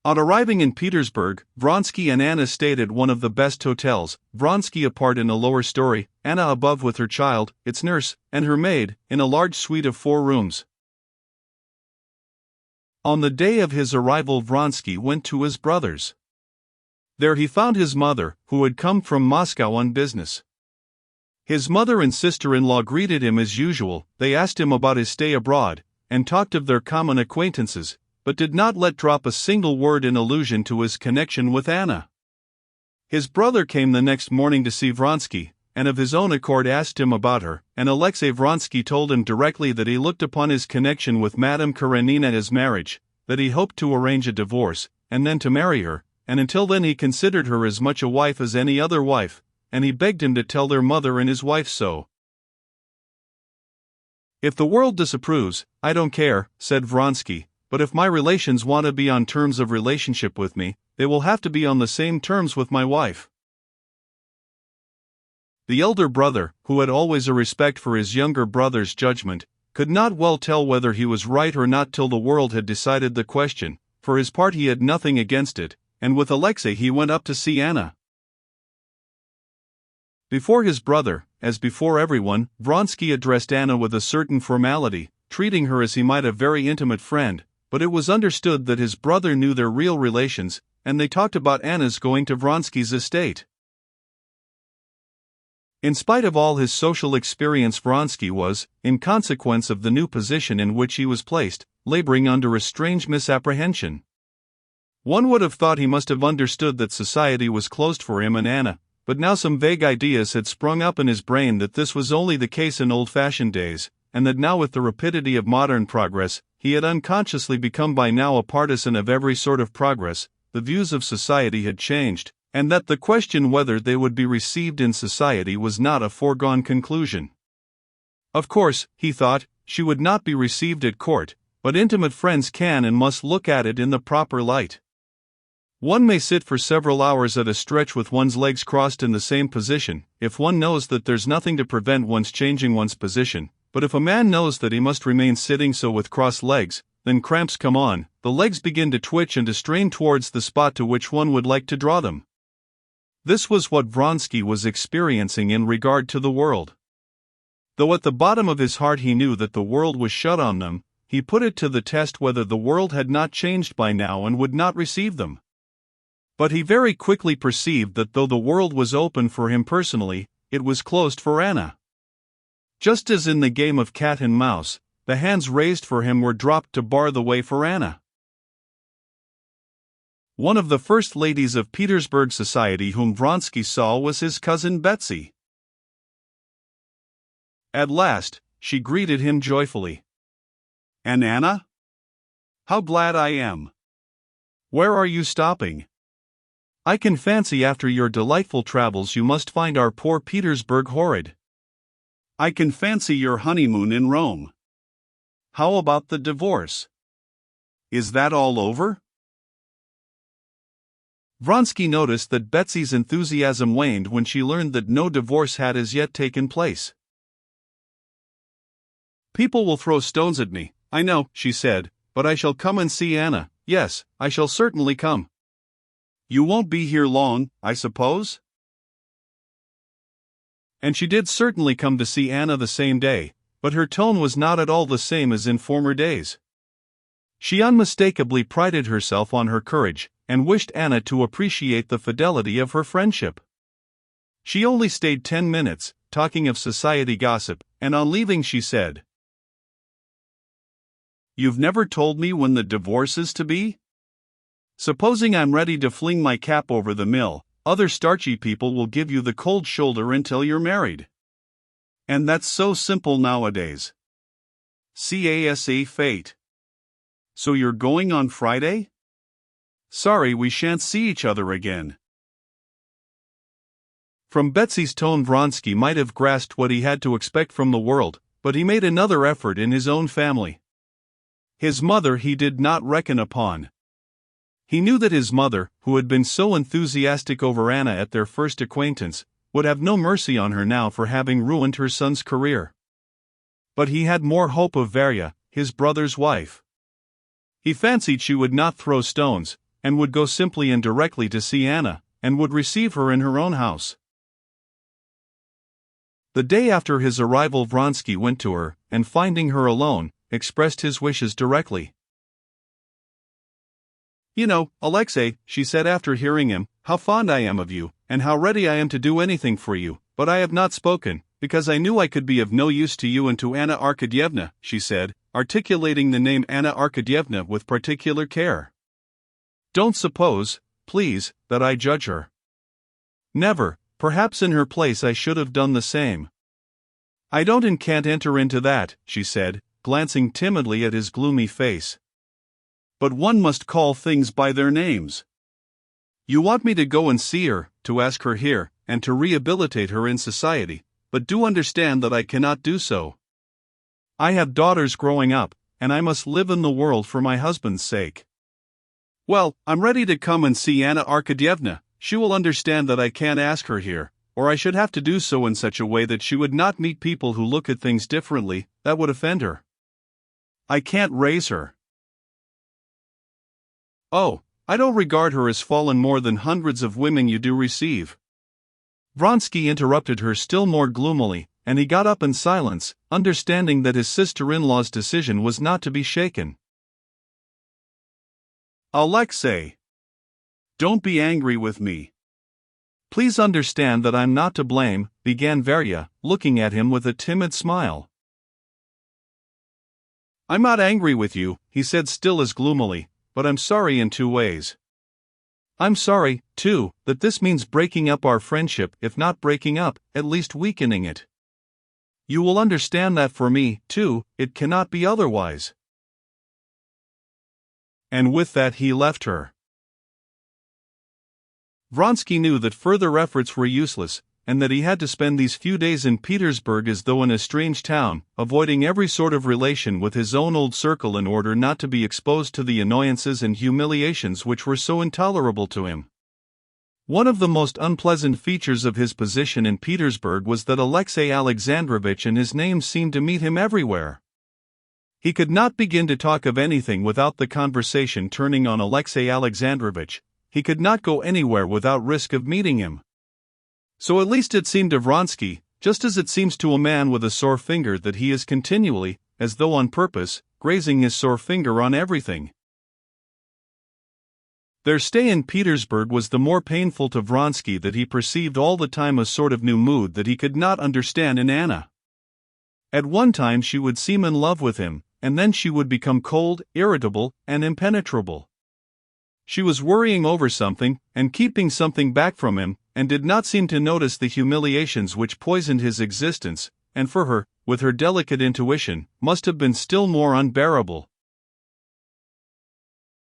On arriving in Petersburg, Vronsky and Anna stayed at one of the best hotels, Vronsky apart in a lower story, Anna above with her child, its nurse, and her maid, in a large suite of 4 rooms. On the day of his arrival, Vronsky went to his brother's. There he found his mother, who had come from Moscow on business. His mother and sister-in-law greeted him as usual. They asked him about his stay abroad, and talked of their common acquaintances, but did not let drop a single word in allusion to his connection with Anna. His brother came the next morning to see Vronsky, and of his own accord asked him about her, and Alexei Vronsky told him directly that he looked upon his connection with Madame Karenina as marriage, that he hoped to arrange a divorce, and then to marry her, and until then he considered her as much a wife as any other wife, and he begged him to tell their mother and his wife so. "If the world disapproves, I don't care," said Vronsky, "but if my relations want to be on terms of relationship with me, they will have to be on the same terms with my wife." The elder brother, who had always a respect for his younger brother's judgment, could not well tell whether he was right or not till the world had decided the question. For his part he had nothing against it, and with Alexei he went up to see Anna. Before his brother, as before everyone, Vronsky addressed Anna with a certain formality, treating her as he might a very intimate friend, but it was understood that his brother knew their real relations, and they talked about Anna's going to Vronsky's estate. In spite of all his social experience, Vronsky was, in consequence of the new position in which he was placed, laboring under a strange misapprehension. One would have thought he must have understood that society was closed for him and Anna, but now some vague ideas had sprung up in his brain that this was only the case in old-fashioned days, and that now with the rapidity of modern progress, he had unconsciously become by now a partisan of every sort of progress. The views of society had changed, and that the question whether they would be received in society was not a foregone conclusion. Of course, he thought, she would not be received at court, but intimate friends can and must look at it in the proper light. One may sit for several hours at a stretch with one's legs crossed in the same position, if one knows that there's nothing to prevent one's changing one's position, but if a man knows that he must remain sitting so with crossed legs, then cramps come on, the legs begin to twitch and to strain towards the spot to which one would like to draw them. This was what Vronsky was experiencing in regard to the world. Though at the bottom of his heart he knew that the world was shut on them, he put it to the test whether the world had not changed by now and would not receive them. But he very quickly perceived that though the world was open for him personally, it was closed for Anna. Just as in the game of cat and mouse, the hands raised for him were dropped to bar the way for Anna. One of the first ladies of Petersburg society whom Vronsky saw was his cousin Betsy. At last, she greeted him joyfully. "And Anna? How glad I am! Where are you stopping? I can fancy after your delightful travels you must find our poor Petersburg horrid. I can fancy your honeymoon in Rome. How about the divorce? Is that all over?" Vronsky noticed that Betsy's enthusiasm waned when she learned that no divorce had as yet taken place. "People will throw stones at me, I know," she said, "but I shall come and see Anna. Yes, I shall certainly come." "You won't be here long, I suppose?" And she did certainly come to see Anna the same day, but her tone was not at all the same as in former days. She unmistakably prided herself on her courage, and wished Anna to appreciate the fidelity of her friendship. She only stayed 10 minutes, talking of society gossip, and on leaving she said, "You've never told me when the divorce is to be? Supposing I'm ready to fling my cap over the mill, other starchy people will give you the cold shoulder until you're married. And that's so simple nowadays. Casa fate. So you're going on Friday? Sorry we shan't see each other again." From Betsy's tone Vronsky might have grasped what he had to expect from the world, but he made another effort in his own family. His mother he did not reckon upon. He knew that his mother, who had been so enthusiastic over Anna at their first acquaintance, would have no mercy on her now for having ruined her son's career. But he had more hope of Varya, his brother's wife. He fancied she would not throw stones, and would go simply and directly to see Anna, and would receive her in her own house. The day after his arrival, Vronsky went to her, and finding her alone, expressed his wishes directly. "You know, Alexei," she said after hearing him, "how fond I am of you, and how ready I am to do anything for you, but I have not spoken, because I knew I could be of no use to you and to Anna Arkadyevna," she said, articulating the name Anna Arkadyevna with particular care. "Don't suppose, please, that I judge her. Never. Perhaps in her place I should have done the same. I don't and can't enter into that," she said, glancing timidly at his gloomy face. "But one must call things by their names. You want me to go and see her, to ask her here, and to rehabilitate her in society, but do understand that I cannot do so. I have daughters growing up, and I must live in the world for my husband's sake. Well, I'm ready to come and see Anna Arkadyevna. She will understand that I can't ask her here, or I should have to do so in such a way that she would not meet people who look at things differently, that would offend her. I can't raise her. Oh, I don't regard her as fallen more than hundreds of women you do receive." Vronsky interrupted her still more gloomily, and he got up in silence, understanding that his sister-in-law's decision was not to be shaken. "Alexei, don't be angry with me. Please understand that I'm not to blame," began Varya, looking at him with a timid smile. "I'm not angry with you," he said still as gloomily, "but I'm sorry in two ways. I'm sorry, too, that this means breaking up our friendship, if not breaking up, at least weakening it. You will understand that for me, too, it cannot be otherwise." And with that he left her. Vronsky knew that further efforts were useless, and that he had to spend these few days in Petersburg as though in a strange town, avoiding every sort of relation with his own old circle in order not to be exposed to the annoyances and humiliations which were so intolerable to him. One of the most unpleasant features of his position in Petersburg was that Alexei Alexandrovitch and his name seemed to meet him everywhere. He could not begin to talk of anything without the conversation turning on Alexei Alexandrovitch. He could not go anywhere without risk of meeting him. So at least it seemed to Vronsky, just as it seems to a man with a sore finger that he is continually, as though on purpose, grazing his sore finger on everything. Their stay in Petersburg was the more painful to Vronsky that he perceived all the time a sort of new mood that he could not understand in Anna. At one time she would seem in love with him, and then she would become cold, irritable, and impenetrable. She was worrying over something, and keeping something back from him, and did not seem to notice the humiliations which poisoned his existence, and for her, with her delicate intuition, must have been still more unbearable.